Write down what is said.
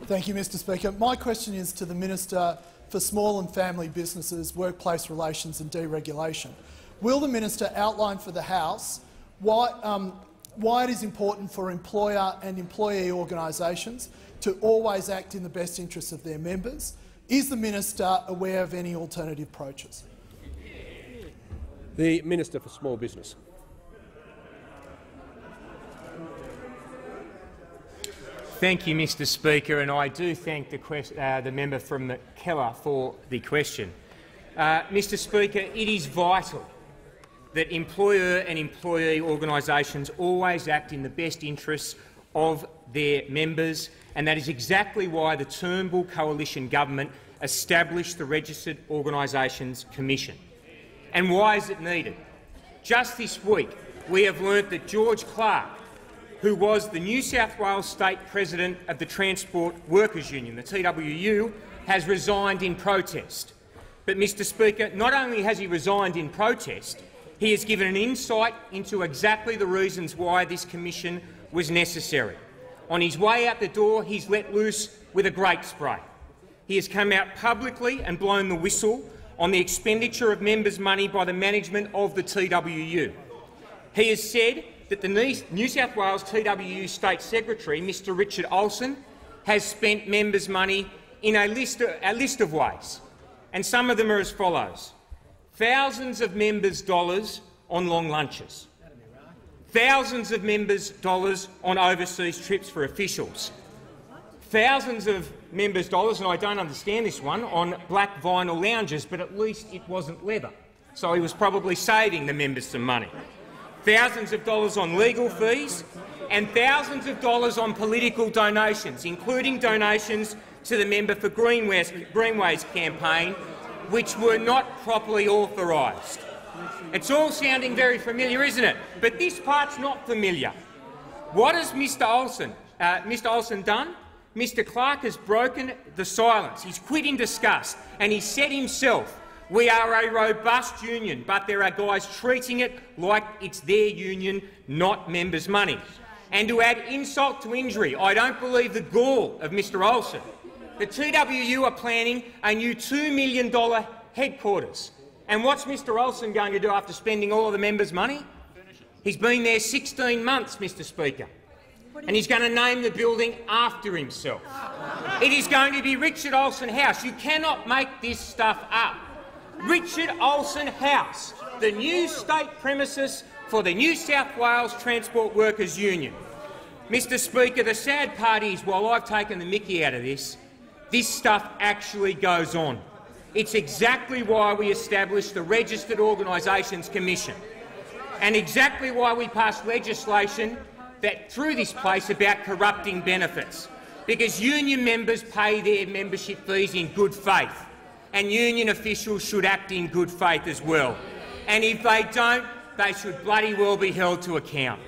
Thank you, Mr Speaker. My question is to the Minister for Small and Family Businesses, Workplace Relations and Deregulation. Will the Minister outline for the House why it is important for employer and employee organisations to always act in the best interests of their members? Is the Minister aware of any alternative approaches? The Minister for Small Business. Thank you, Mr Speaker, and I do thank the member from Keller for the question. Mr Speaker, it is vital that employer and employee organisations always act in the best interests of their members, and that is exactly why the Turnbull Coalition government established the Registered Organisations Commission. And why is it needed? Just this week we have learnt that George Clark, who was the New South Wales State President of the Transport Workers Union, the TWU, has resigned in protest. But, Mr Speaker, not only has he resigned in protest, he has given an insight into exactly the reasons why this commission was necessary. On his way out the door, he's let loose with a grape spray. He has come out publicly and blown the whistle on the expenditure of members' money by the management of the TWU. He has said that the New South Wales TWU State Secretary, Mr Richard Olsen, has spent members' money in a list of ways, and some of them are as follows: thousands of members' dollars on long lunches, thousands of members' dollars on overseas trips for officials, thousands of members' dollars, and I don't understand this one, on black vinyl lounges, but at least it wasn't leather, so he was probably saving the members some money. Thousands of dollars on legal fees and thousands of dollars on political donations, including donations to the member for Greenway's campaign, which were not properly authorised. It's all sounding very familiar, isn't it? But this part's not familiar. What has Mr Olsen done? Mr Clark has broken the silence. He's quit in disgust, and he said himself, "We are a robust union, but there are guys treating it like it's their union, not members' money." And to add insult to injury, I don't believe the gall of Mr Olsen. The TWU are planning a new $2 million headquarters. And what's Mr Olsen going to do after spending all of the members' money? He's been there 16 months, Mr Speaker, and he's going to name the building after himself. It is going to be Richard Olsen House. You cannot make this stuff up. Richard Olsen House, the new state premises for the New South Wales Transport Workers Union. Mr Speaker, the sad part is, while I've taken the mickey out of this stuff actually goes on. It's exactly why we established the Registered Organisations Commission, and exactly why we passed legislation that through this place about corrupting benefits, because union members pay their membership fees in good faith, and union officials should act in good faith as well. And if they don't, they should bloody well be held to account.